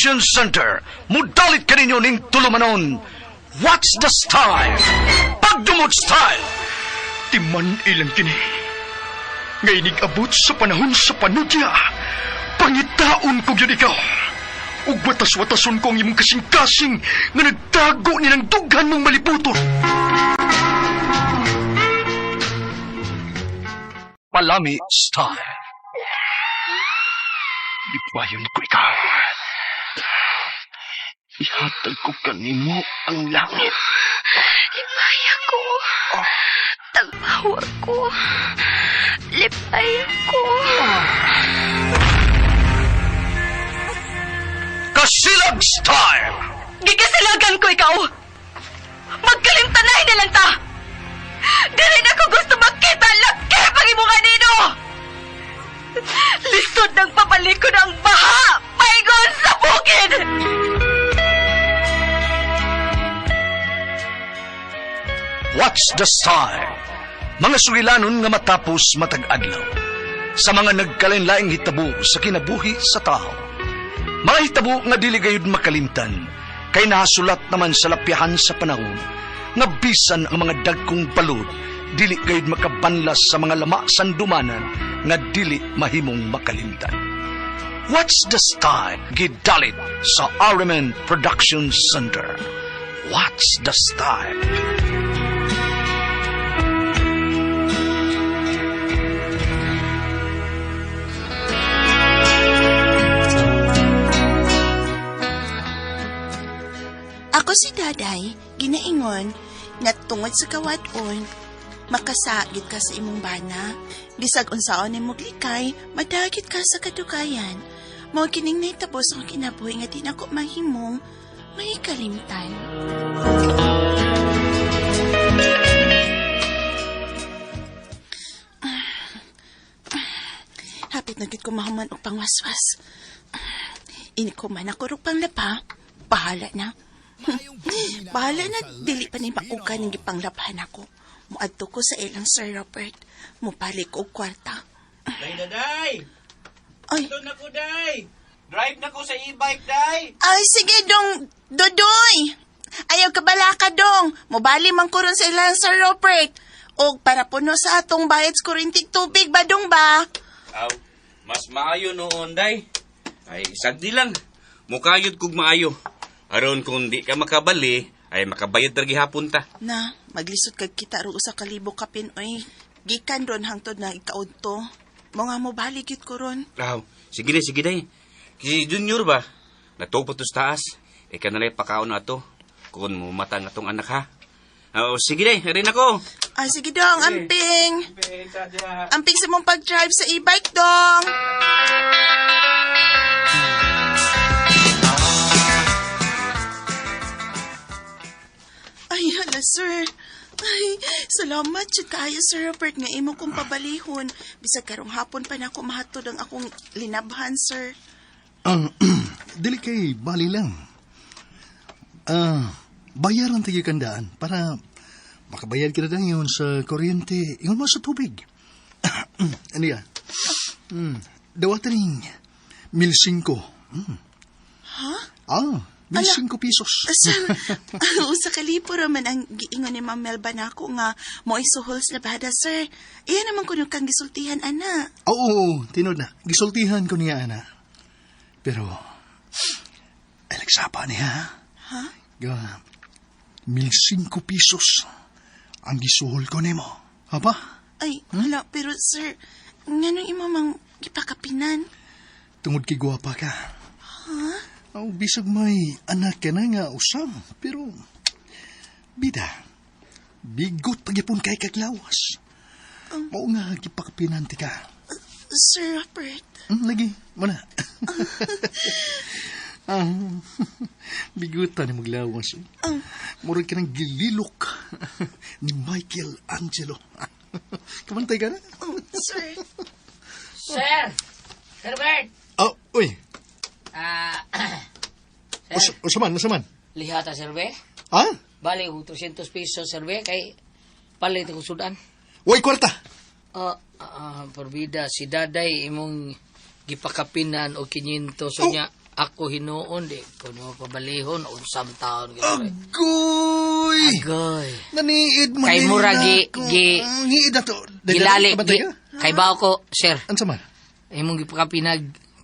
Production Center. Mudalit ka ninyo ning tulumanon. What's the style? Pagdumot style. Timan ilang kini. Ngay abot sa panahon sa panudya. Pangitaon ko yun ikaw. Ug watas-watason ko ang imong kasing-kasing nga nagtago nilang dughan mong malibuton. Palami style. Lipayon ko ikaw. Ihatag ko kanimo ang langit. Lipaya ko. Tagpawa ko. Lipaya ko. Kasilag style. Gigasilagan ko ikaw. Magkalimtanay na lang ta. Dili na ko gusto makita ang laki pang imong kanino. Lisod ng papalikod ang baha. Paigon sa bukid. What's the style? Mga sugilanon nga matapos matag-adlaw. Sa mga nagkalain-laing hitabo sa kinabuhi sa tao. Mga hitabo nga dili gayud makalimtan, kay nahasulat naman sa lapyahan sa panahon, nga bisan ang mga dagkong balod, dili gayud makabanlas sa mga lama sandumanan, nga dili mahimong makalimtan. What's the style? Gidalit sa RMN Production Center. What's the style? Ako si Daday, ginaingon, nga tungod sa kawadon, makasagit ka sa imong bana, bisag unsaon ni muglikay, madagit ka sa kadugayan. Mao kining nahitabo sa kinabuhi nga di nako mahimong may kalimtan. Hapit na gid ko mahuman og pangwaswas. Ini ko man ako rog panglapa, bahala na. Bahala na, dili pa ni makuka ng gipanglabhan ako. Muadto ko sa ilang Sir Robert. Mupalik og kwarta. Day! Ay. Ito na ko, Day! Drive na ko sa e-bike, Day! Ay, sige dong, Dodoy! Ayaw ka bala ka dong. Mubali man ko ron sa ilang Sir Robert. Og para puno sa atong bayad sa kurintig tubig ba dong ba? Aw, mas maayo noon, Day. Ay, sagdi lang. Mukayod kog maayo. Aron kung di ka makabali, ay makabayad lagi hapon ta. Na, maglisod kag kita ro usa ka libo kapin, oy. Gikan ron hangtod na ikaod to. Mga mobali gid ko ron. Aw, sige Day. Si Junior ba? Natupot to sa taas. Ika nalay pakaon na to. Kung mumatang atong anak ha. Aw, sige Day, rin ako. Ay, sige dong, amping. Amping sa mong pag-drive sa e-bike dong. Ay, hala, sir. Ay, salamat jud kaayo, Sir Robert, nga imo kong pabalihon. Bisag karong hapon pa na ako mahatod ang akong linabhan, sir. Dili kay bali lang. Bayaran tayo kandaan para makabayad ka na yun sa kuryente, yun mo sa tubig. Ano yan? Dawatan ng 1,500. Ha? 1,500 pesos. Sir, usa ka lipo raman ang giingon ni Ma'am Melba na ako nga mo isuhol sa labada, sir. Iyan naman ko kang gisultihan, ana. Oo, tinod na. Gisultihan ko niya, ana. Pero, ay nagsapa niya. Ha? 1,500 pesos ang gisuhol ko nimo. Haba? Ay, wala, pero sir, nganong imo mang gipakapinan? Tungod kay gwapa ka. Ha? Bisag may anak ka na nga usam. Pero, bida, bigot pagipon kay kaglawas. Mao nga, gipakapinanti ka. Sir Robert. Lagi, mana. Bigutan ni maglawas. Murag ka ng gililok ni Michael Angelo. Kamantay ka na? Sir. Sir! Sir Bert! Uy. Sir, Usaman. lihata, Sir Be. Ha? Bali, 200 pesos, Sir Be, kay palit ko sudan. Uy, kwarta. Porbida, si Daday imong gipakapinan o 500 so niya ako hinuon, di ko mo pabalihon, unsam taon. Agoy! Agoy! Naniid mo Kay din mura, na gi- ako. gi- Ngiid na to. Gilali, Kabatay ka? kay bao ko, sir, Ansa man? ay mong gipakapinag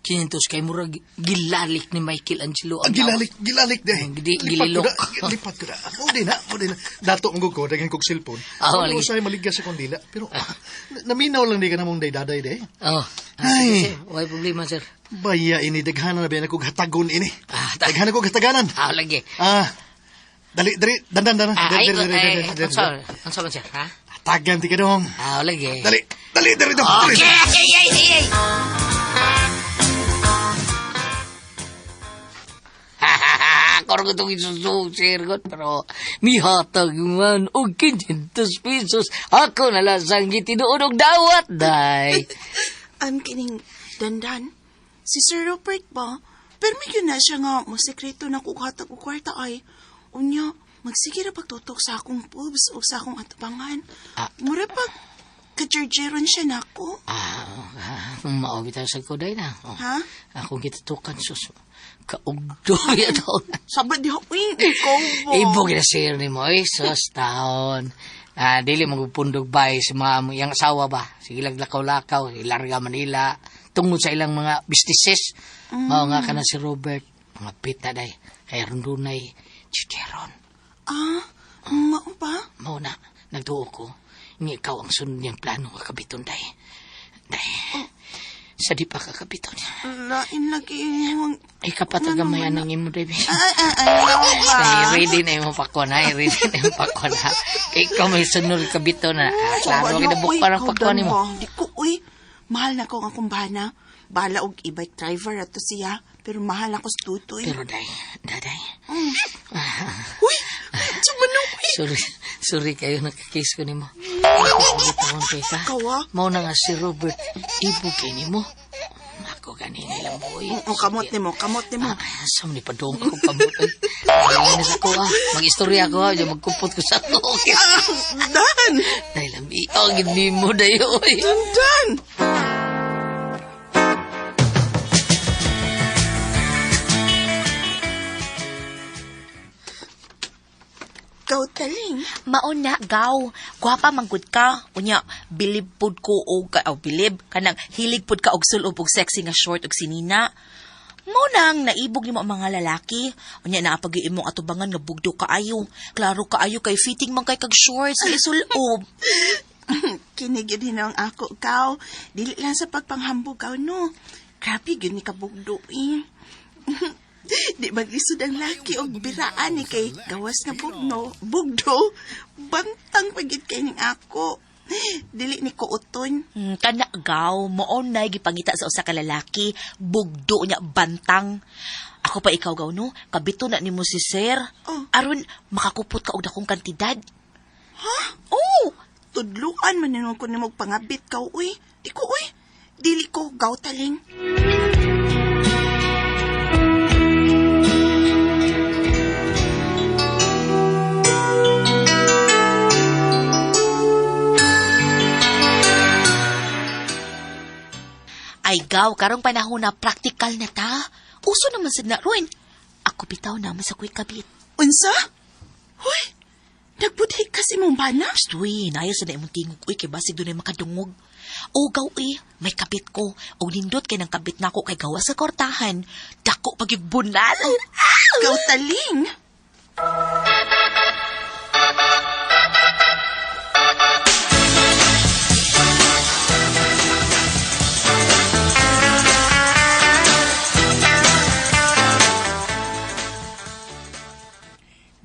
500 kay mura gilalik ni Michael Angelo. Ah, gilalik deh. Gililok. Lipat ko na. Mo din na. Dato ang ko, dagang kong cellphone. Oo, Ano lagi. sa'yo maligas sa kondila. Pero, naminaw lang di ka namang day-daday deh. Oh, Ay. sir, wala problema, sir. Baya ini, daghanan na ba na kong hatagon ini. Ah, Daghanan kong hataganan. Lagi. Dali, dandan. Ay, Dali. ang man, sir, ha? Hatagan ti ka dong. Lagi. Dali. Okay. Karong itong isususirgot, pero mihatag man og 500 pesos. Ako nalasang gitinuon og dawat, day. Kining dandan. Si Sir Robert ba? Pero may yun na siya nga, masekreto na kugatag o kwarta ay. Unya, magsige na pagtutok sa akong pubs o sa akong atabangan. Mura pag kajerjeron siya na ako. Maogi tayo sa koday na. Ha? Akong gitutukan, sus. Kaugdo yan ako. Sabad di ako ikaw ba? Ibo ginasir ni mo, sus, taon. Dili magpundog bay sa mga yung asawa ba? Sige laglakaw-lakaw, ilarga Manila. Tungod sa ilang mga businesses. Mao nga ka na si Robert. Mga pita day. Kaya rundunay, chicheron. Mao ba? Mao na, nagtuo ko. Nga ikaw ang sunod niyang plano kakabiton day. Day. Sa di pa kakabiton niya. Lain lagi yung... Ay kapatagamayan ng imo, David. Ay, Ready na yung pakwan, ha? Ready na yung pakwan, ha? Ikaw may sunod kabito na. Klaro, kinabuk parang pakwan mo. Di ko, uy. Mahal na ko ang kumbana. Bala og e-bike driver ato siya. Pero mahal ako sa tutoy. Pero, daday. Uy! Sumanong, uy! Sorry kayo, nakakis ko ni mo. Ako kay ka. Kawa? Mau na nga si Robert, ibugin ni mo. Ako ganina lang, boy. Kamot ni mo. Asam ni padong ako kamot. Ay, ako, mag-istorya ako, magkumpot ko sa ako. Dan! Dahil ang iagin ni mo, dayo. Dan! Gaw taling. Mauna, gaw. Gwapa manggod ka. Unya, bilib pud ko og bilib. Kanang hilig pud ka og sulob og sexy nga short og sinina. Nang naibog ni mo ang mga lalaki. Unya, naapag imong atubangan nga bugdo kaayo. Klaro kaayo kay fitting man kay kag shorts sa isulob. Kinig yun ang ako, gaw. Dili lang sa pagpanghambog, gaw, no. Grabe yun ni kabugdo, eh. Di mag-isod ang laki o biraan ni kay gawas na bugdo, bantang pagit kay ning ako. Dili ni ko uton. Kana gaw, maunay gipangita sa usa ka lalaki, bugdo niya bantang. Ako pa ikaw gaw no, kabito na nimo si Sir. Aron makakupot ka og dakong kantidad. Ha? Oh, Tudluan man ninong ko ni mo pangabit ka, uy. Di ko, uy. Dili ko gaw taling. ay gaw, karong panahon na practical na ta. Uso naman sa na, Ruin. Ako bitaw naman sa kuy kabit. Unsa? Huy, nagbudhi kasi mong bana? Uy, nayo sa na imong tingog, uy, kay basig doon ay makadungog. O gaw, may kabit ko. O nindot kay ng kabit na ko kay gawa sa kortahan. Dako pagigbunal. Gaw taling.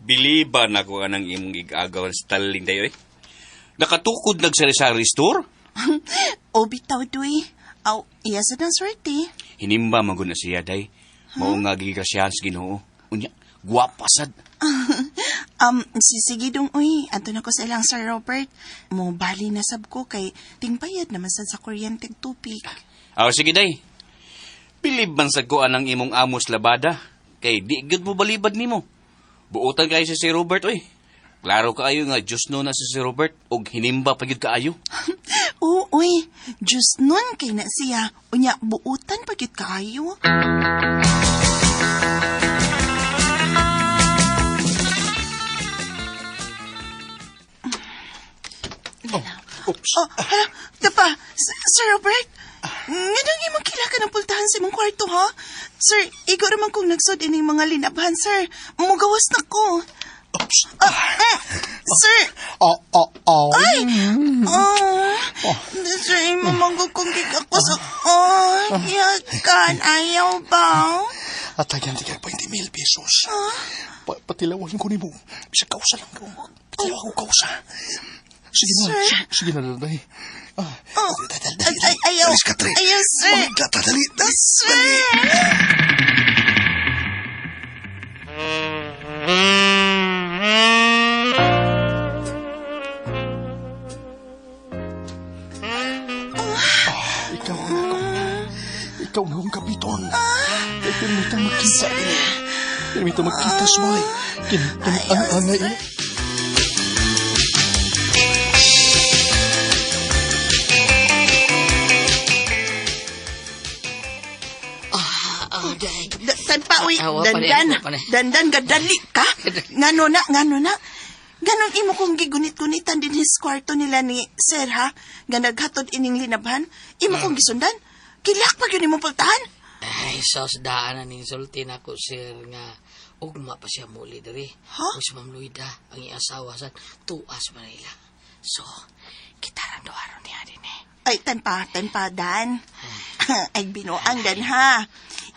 Biliban ako anang imong igagawan sa taling tayo eh. Nakatukod nagsari-sari store? O bitaw duy. Aw, iya sa ng swerte. Hinimba magod na siya, day. Mao nga gigrasyahan sa Ginoo. Unya, guwapasad. Sisigidong uy, ato na ko sa ilang Sir Robert. Mo bali na sab ko kay tingbayad naman sad sa kuryenteng tubig. Aw, sige, day. Bilib man sa ko anang imong amos labada. Kay di gud mo balibad nimo. Buotan kayo sa si Robert, oy. Klaro kaayo nga, Diyos no na si Robert, og hinimba pa gyud kaayo. Oo, uy. Diyos nun kay na siya. Unya, buutan pa gyud kaayo. Oops. Oh, hala, tapa, Sir Robert, nga nang imong kila ka ng pultahan sa imong kwarto, ha? Sir, igo naman kung nagsod ining mga linabhan, sir. Mugawas na ko. Oops. Sir, ay! Sir, imamanggog kong gigako sa... yakan, ayaw ba? At tagan tigay 20,000 pesos. Patilawan ko ni mo. Bisa kausa lang ko. Patilawan ko kausa. Sige na, sige na, daday. Ayaw. Alis ka, Tre. Ayaw, sir. Mamigata, dali. Sir! Ikaw na ang kapiton. Kaya pinimitang makita. Pinimitang makita, Smay. Kinang-angay. Tanpa, uy, Awa pa dandan, gadali ka? Ngano na? Ganon imo kong gigunit-gunitan din his kwarto nila ni Sir, ha? Nga naghatod ining linabhan? Imo kong gisundan? Kilak pa yun imong pultahan? Ay, sos daanan insulti na ko, sir, nga ugma pa siya muli dari. Ha? Kung si Ma'am Luida, ang iasawa sa tuas Manila. So, kita rin do aron niya din eh. Ay, tanpa, Dan. Ay, binuang dan, ha?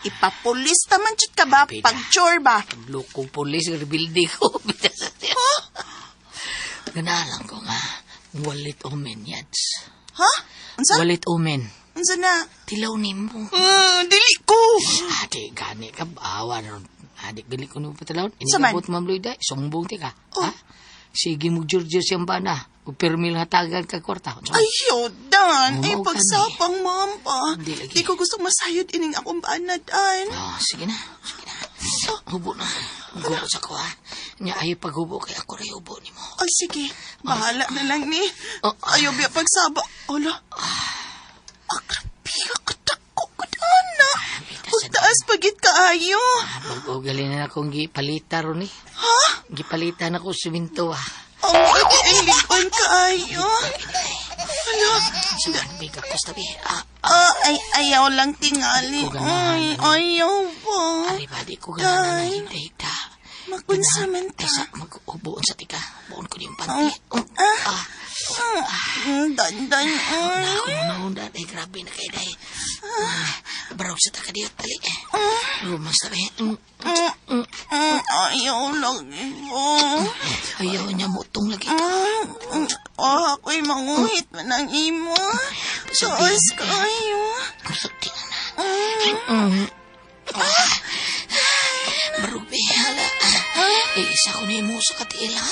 Ipapulis naman chut ka ba? Pida. Pag-chore ba? Paglukong polis, rebuilding ko. Ganalang ko nga, walit omen yads. Ha? Unsa? Walit omen. Unsa na? Tilaw ni mo. Dili ko. Adi, gani ka, bawa ron. Adi, gali ko nung patalawon. Saman? Inigabot, Ma'am Luida, sumbong ti ka. Ha? Sige mo, George, siyang bana. Upirmil hatagan ka kwarta. Ayaw, Dan. Ay, Umaw ka pagsapang, ma'am pa. Hindi lagi. Di ko gusto masayod ining akong banad, Dan. Sige na. Hubo na. Hubo sa ko, ha? Nya ayaw paghubo, kaya ako rin hubo ni mo. Ay, sige. Bahala na lang ni. Ayaw biya pagsaba. Ola. Agrabi ka katako ko, Dan, na. Taas pagit ka, ayo. Mag-ugali na akong gipalita ron eh. Ha? Gipalita na ko siminto, ha? Ang mag-iingon ka, ayo. Hala. Saan biga ko sa tabi? Ayaw lang tingali. Ay, ayaw pa. Ari ba, di ko gana na hindi ta. Makunsaman ta. Ay, sa mag-ubuon sa tika. Buon ko yung panty. Dandan. Ako na ay grabe na kayo dahil. Baraw sa taka diyo, tali. Rumas tabi. Ayaw lang ito. Ayaw niya mutong lagi. Ako'y manguhit man ang imo. Taas kayo. Sakti na na. Barubi, hala. Isa ko na yung sa katila.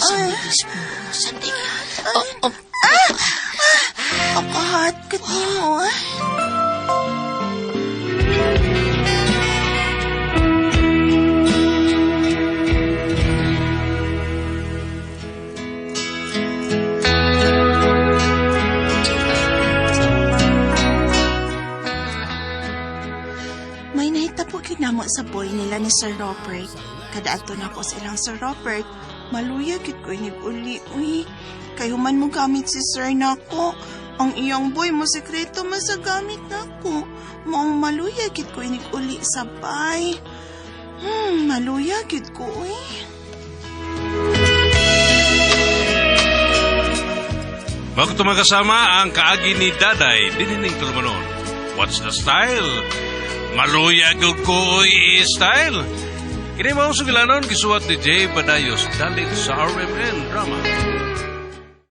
Sandis mo, sandig. Akahat ka mo, ha? May nahitapog yun namo sa boy nila ni Sir Robert. Kadaato na ko silang Sir Robert. Maluya gid ko inig uli, uy. Kayo man mo gamit si Sir nako. Ang iyang boy mo sekreto masagamit nako. Maong maluya gid ko inig uli sabay. Maluya gid ko, uy. Bago ito magkasama ang kaagi ni Daday, dinining tulumanon. What's the style? Maluya ko i-style. Kini mao sugilanon gisuwat ni Jay Badayos dalit sa RMN Drama.